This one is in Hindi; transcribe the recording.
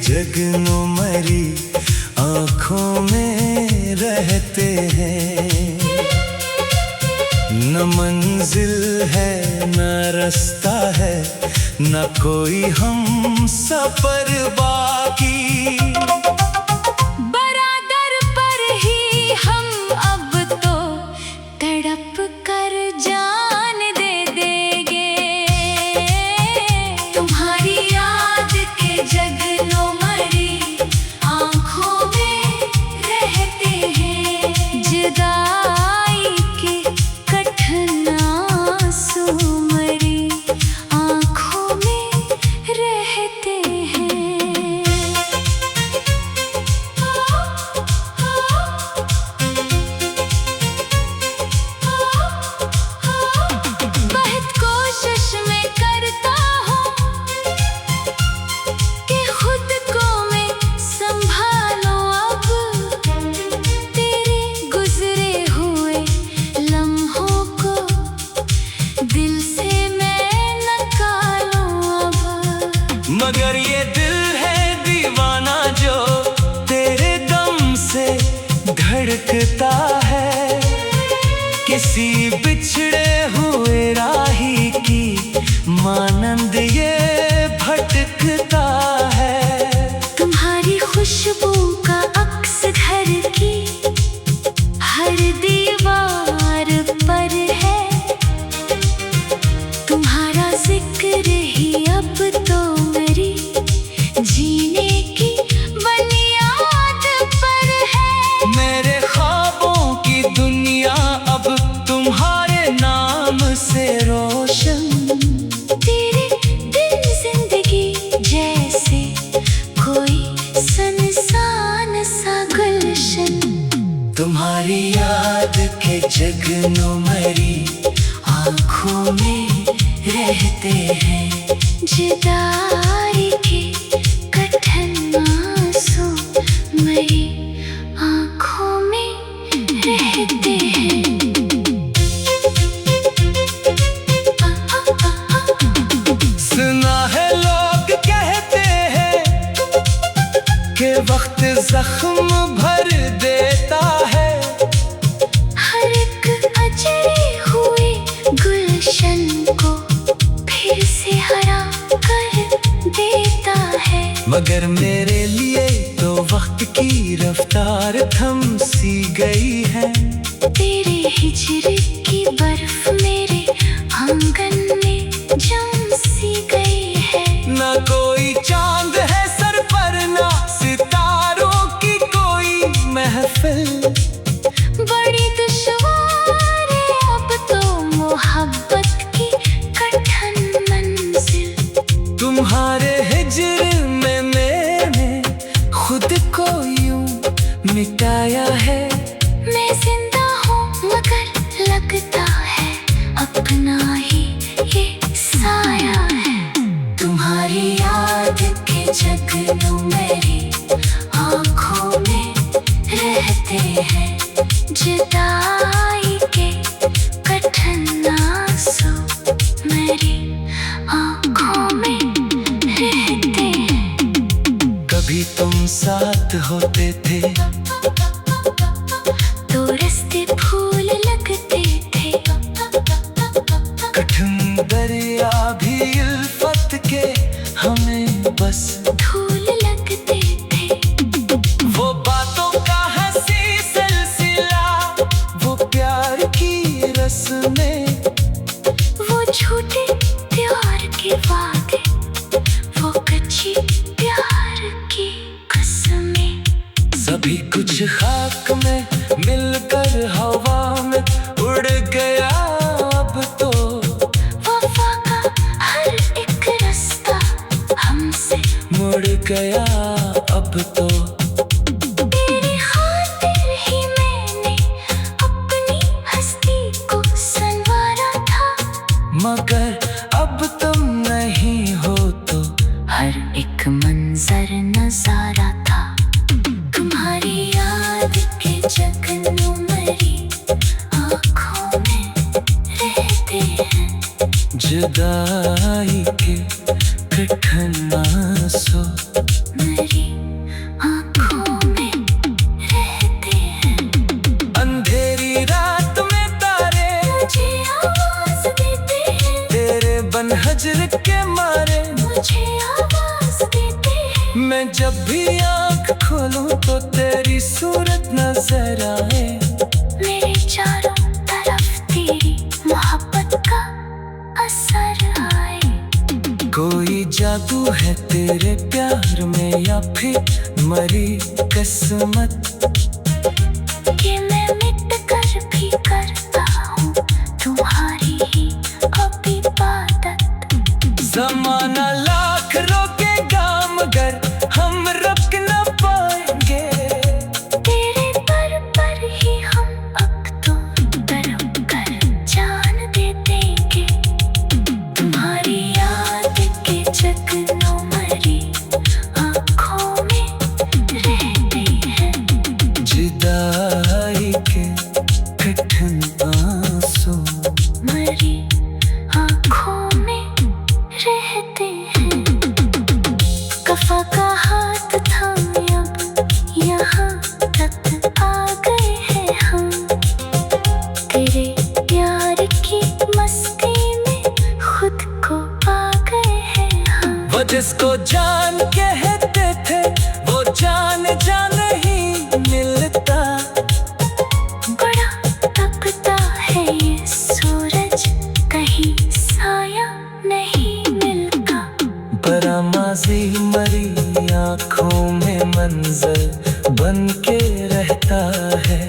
जगनों मरी आँखों में रहते हैं। न मंजिल है न रास्ता है, न कोई हम सफर बाकी। बरादर पर ही हम अब तो तड़प कर जान दे देंगे। तुम्हारी याद के जगनों मरी आँखों में रहते हैं। जुदाई के कठिन आंसू मरी आँखों में रहते हैं। बहुत कोशिश मैं करता हूँ कि खुद को मैं संभालूं। अब तेरे गुजरे हुए लम्हों को दिल से मैं निकालूं अब। मगर ये दिल है दीवाना जो तेरे दम से धड़कता है। किसी बिछड़े हुए राही की मानंद ये भटकता है। तुम्हारी खुशबू का अक्स घर की हर दीवार पर है। तुम्हारा जिक्र ही अब तो मेरी जीने की बुनियाद पर है। मेरे ख्वाबों की दुनिया अब तुम्हारे नाम से रोशन। तेरे बिन जिंदगी जैसे कोई सुनसान सा गुलशन। तुम्हारी याद के जगनों मरी आँखों में रहते हैं। जुदाई के कठिन आंसू मेरी आँखों में रहते हैं। सुना है लोग कहते हैं कि वक्त जख्म भर देता है। हर एक अजरे हुए गुलशन को फिर से हरा कर देता है। मगर मेरे लिए तो वक्त की रफ्तार थम सी गई है। तेरे हिजर की बर्फ मेरे आंगन में जम सी गई है। ना कोई चांद है सर पर, ना सितारों की कोई महफिल। बड़ी दुश्वार है अब तो मोहब्बत की कठिन मंजिल। तुम्हारे हिजर में मैंने खुद को यूं मिटाया है। मैं जिंदा हूँ मगर लगता है अपना ही ये साया है। तुम्हारी याद के जगनों मेरी आँखों में रहते हैं। जुदाई के कठिन आंसू मेरी आँखों में रहते हैं। कभी तुम साथ होते थे तो रास्ते फूल लगते थे। कठिन दरिया भी उल्फत के हमें बस धूल लगते थे। वो बातों का हंसी सिलसिला, वो प्यार की रस्में, वो झूठे प्यार के वादे, वो कच्ची प्यार की कसमें। सभी कुछ खाक में मिलकर हवा में उड़ गया अब तो। वफा का हर एक रास्ता हमसे मुड़ गया अब तो। तेरी खातिर ही मैंने अपनी हस्ती को संवारा था। मगर अब तुम नहीं हो तो हर एक मंजर नजारा था। तुम्हारी याद के जगनों मरी आँखों में रहते हैं। जुदाई के कठिन आंसू मेरी हिज्र के मारे मुझे आवाज देते हैं। मैं जब भी आँख खोलूं तो तेरी सूरत नजर आए। मेरे चारों तरफ तेरी मोहब्बत का असर आए। कोई जादू है तेरे प्यार में या फिर मरी किस्मत कि मैं मिट कर भी करता हूँ तुम्हारी ही इबादत। ज़माना लाख रोकेगा मगर हम रुक न पाएंगे। तेरे पर ही हम अब तो तड़प कर जान दे देंगे। तुम्हारी याद के जगनों मरी आँखों में रहते हैं। जुदाई के कठिन आंसू मरी आँखों में रहते हैं। कफा का हाथ थामे अब यहाँ तक आ गए हैं हम। तेरे प्यार की मस्ती में खुद को पा गए हैं हम। वो जिसको जान कहते थे वो जान नहीं मिलता। बड़ा तपता है ये सूरज कहीं साया नहीं मिलता। बड़ा माजी मरी आँखों में मंजर बन के रहता है।